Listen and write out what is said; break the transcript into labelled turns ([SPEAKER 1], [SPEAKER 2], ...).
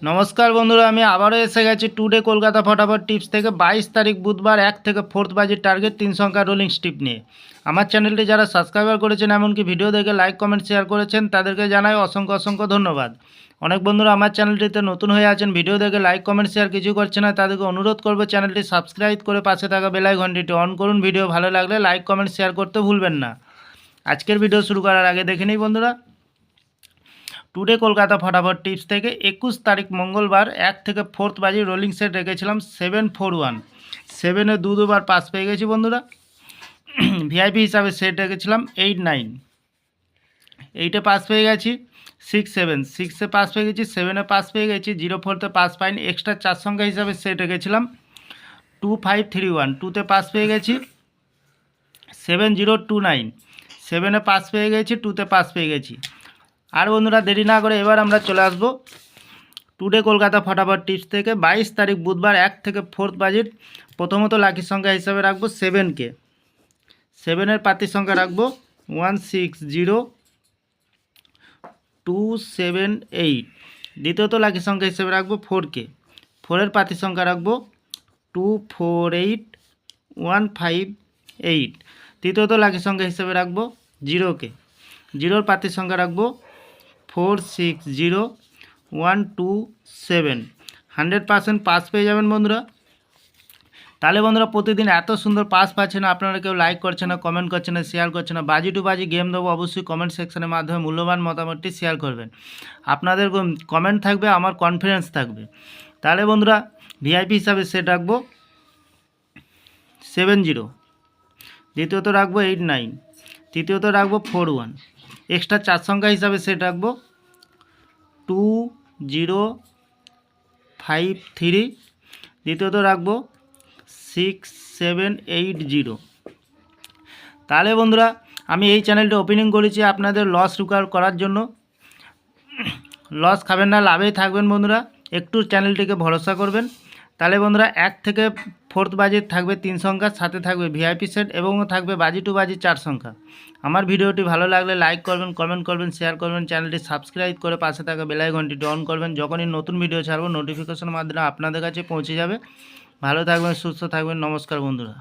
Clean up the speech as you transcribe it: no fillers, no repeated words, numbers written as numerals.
[SPEAKER 1] নমস্কার বন্ধুরা, আমি আবারও এসে গেছি টুডে কলকাতা ফটাফট টিপস থেকে 22 তারিখ বুধবার 1 থেকে 4th বাজির টার্গেট 3 সংখ্যা রোলিং স্টিপ নিয়ে। আমার চ্যানেলটি যারা সাবস্ক্রাইবার করেছেন এমনকি ভিডিও দেখে লাইক কমেন্ট শেয়ার করেছেন তাদেরকে জানাই অসংখ্য অসংখ্য ধন্যবাদ। অনেক বন্ধুরা আমার চ্যানেলটিতে নতুন হয়ে আছেন, ভিডিও দেখে লাইক কমেন্ট শেয়ার কিছু করছে না, তাদেরকে অনুরোধ করবো চ্যানেলটি সাবস্ক্রাইব করে পাশে থাকা বেল আইকনটি অন করুন। ভিডিও ভালো লাগলে লাইক কমেন্ট শেয়ার করতে ভুলবেন না। আজকের ভিডিও শুরু করার আগে দেখে নিই বন্ধুরা, টুডে কলকাতা ফটাফট টিপস থেকে 21 তারিখ মঙ্গলবার 1 থেকে 4th বাজি রোলিং সেট রেখেছিলাম 741। 7-এ দুবার পাস পেয়ে গেছি বন্ধুরা। ভিআইপি হিসাবে সেট রেখেছিলাম 89। 8-এ পাস পেয়ে গেছি 67। 6-এ পাস পেয়ে গেছি, 7-এ পাস পেয়ে গেছি, 04-তে পাস পাইনি। এক্সট্রা 4 সংখ্যা হিসাবে সেট রেখেছিলাম 2531। 2-তে পাস পেয়ে গেছি 7029। 7-এ পাস পেয়ে গেছি, 2-তে পাস পেয়ে গেছি। আর বন্ধুরা দেরি না করে এবার আমরা চলে আসবো টুডে কলকাতা ফটাফট টিপস থেকে 22 তারিখ বুধবার 1 থেকে 4th বাজির প্রথমত লাকি সংখ্যা হিসাবে রাখবো 7কে। 7-এর পাতির সংখ্যা রাখবো 160278। দ্বিতীয়ত লাকি সংখ্যা হিসেবে রাখবো 4কে। 4-এর পাতির সংখ্যা রাখবো 248158। তৃতীয়ত লাকি সংখ্যা হিসেবে রাখবো 0কে। 0-এর পাতির সংখ্যা রাখবো 460127। 100% পাস পেয়ে যাবেন বন্ধুরা। তাহলে বন্ধুরা প্রতিদিন এত সুন্দর পাস পাচ্ছেন, আপনারা কেউ লাইক করছে না, কমেন্ট করছে না, শেয়ার করছে না। বাজি টু বাজি গেম দেবো, অবশ্যই কমেন্ট সেকশনের মাধ্যমে মূল্যবান মতামতটি শেয়ার করবেন। আপনাদের কমেন্ট থাকবে, আমার কনফিডেন্স থাকবে। তাহলে বন্ধুরা ভিআইপি হিসাবে সেট রাখবো 70। দ্বিতীয়ত রাখবো 89। তৃতীয়ত রাখবো 41। এক্সট্রা 4 সংখ্যা হিসাবে সেট রাখবো 2053। দ্বিতীয়ত রাখবো 6780। তাহলে বন্ধুরা আমি এই চ্যানেলটি ওপেনিং করেছি আপনাদের লস রিকভার করার জন্য। লস খাবেন না, লাভেই থাকবেন বন্ধুরা। একটু চ্যানেলটিকে ভরসা করবেন। তাহলে বন্ধুরা 1 থেকে 4th বাজির থাকবে 3 সংখ্যা, সাথে থাকবে ভিআইপি সেট এবং থাকবে বাজি টু বাজি 4 সংখ্যা। আমার ভিডিওটি ভালো লাগলে লাইক করবেন, কমেন্ট করবেন, শেয়ার করবেন, চ্যানেলটি সাবস্ক্রাইব করে পাশে থাকা বেল আইকনটি অন করবেন। যখনই নতুন ভিডিও ছাড়বো নোটিফিকেশনের মাধ্যমে আপনাদের কাছে পৌঁছে যাবে। ভালো থাকবেন, সুস্থ থাকবেন। নমস্কার বন্ধুরা।